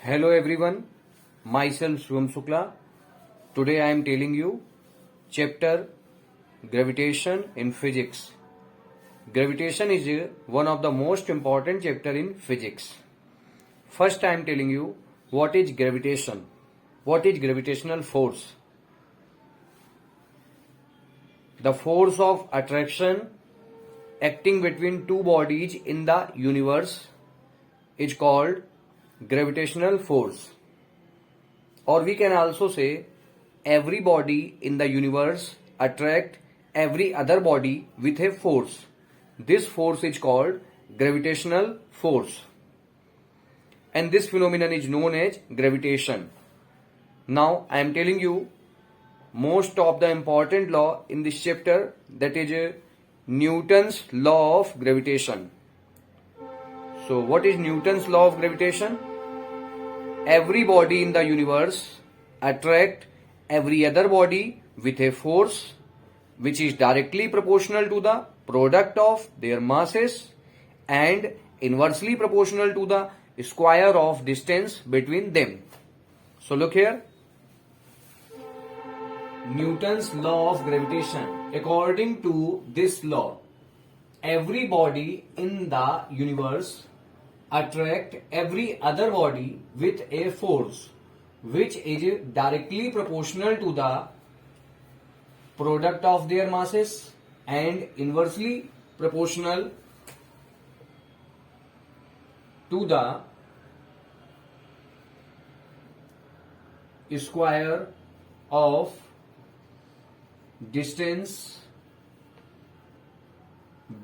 Hello everyone, myself Shubham Shukla. Today I am telling you chapter Gravitation in Physics. Gravitation is one of the most important chapter in physics. First I am telling you what is gravitation. What is gravitational force? The force of attraction acting between two bodies in the universe is called gravitational force, or we can also say every body in the universe attract every other body with a force. This force is called gravitational force, and this phenomenon is known as gravitation. Now I am telling you most of the important law in this chapter, that is Newton's law of gravitation. So what is Newton's law of gravitation? Every body in the universe attract every other body with a force which is directly proportional to the product of their masses and inversely proportional to the square of distance between them. So look here. Newton's law of gravitation. According to this law, every body in the universe attract every other body with a force which is directly proportional to the product of their masses and inversely proportional to the square of distance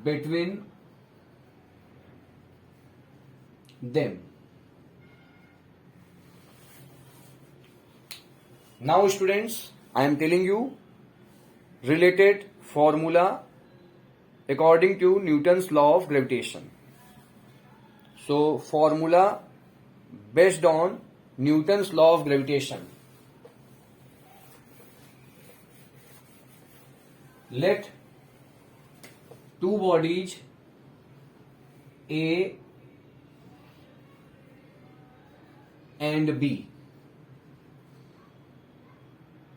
between them. Now students, I am telling you related formula according to Newton's law of gravitation. So formula based on Newton's law of gravitation. Let two bodies A and B.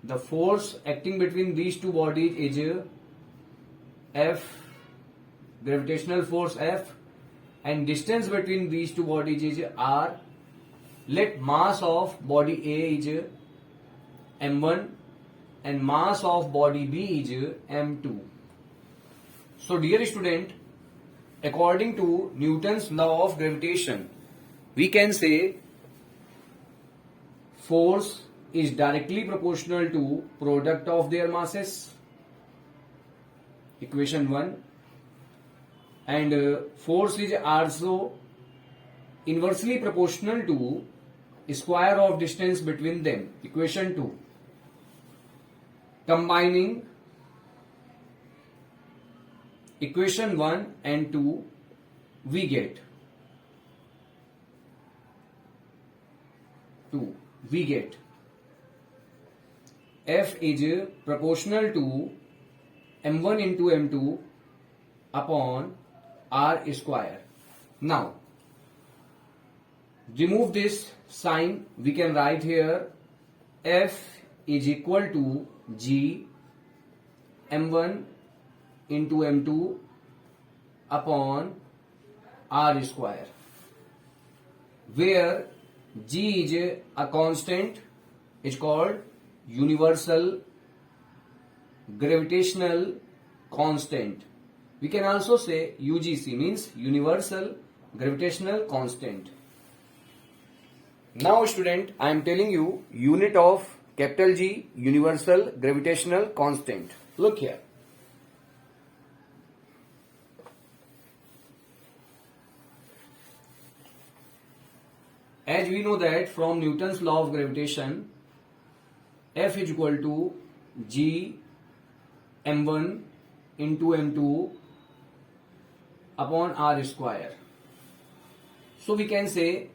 The force acting between these two bodies is F, gravitational force F, and distance between these two bodies is R. Let mass of body A is M1 and mass of body B is M2. So dear student, according to Newton's law of gravitation, we can say force is directly proportional to product of their masses, equation 1, and force is also inversely proportional to square of distance between them, equation 2. Combining equation 1 and 2, we get F is proportional to M1 into M2 upon R square. Now, remove this sign. We can write here F is equal to G M1 into M2 upon R square, where G is a constant. It's called universal gravitational constant. We can also say UGC, means universal gravitational constant. Now student, I am telling you unit of capital G, universal gravitational constant. Look here. As we know that from Newton's law of gravitation, F is equal to G M1 into M2 upon R square. So we can say,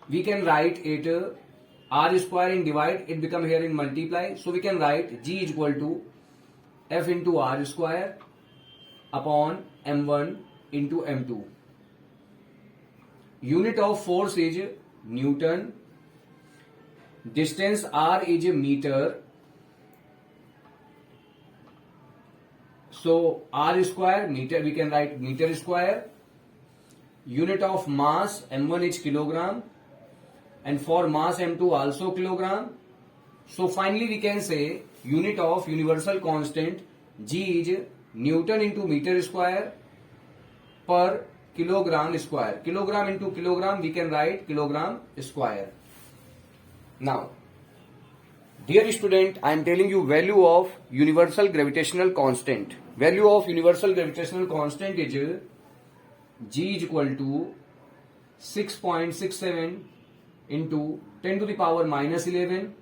we can write it R square in divide, it become here in multiply. So we can write G is equal to F into R square upon M1 into M2. unit of force is Newton, distance r is meter, so r square, meter, we can write meter square. Unit of mass m1 is kilogram, and for mass m2 also kilogram. So finally we can say unit of universal constant G is Newton into meter square per kilogram square. Kilogram into kilogram, we can write kilogram square. Now, dear student, I am telling you value of universal gravitational constant. Value of universal gravitational constant is G is equal to 6.67 into 10 to the power minus 11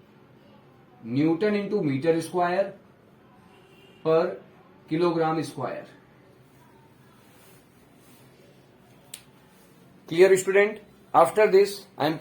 Newton into meter square per kilogram square. Clear, student? After this, I am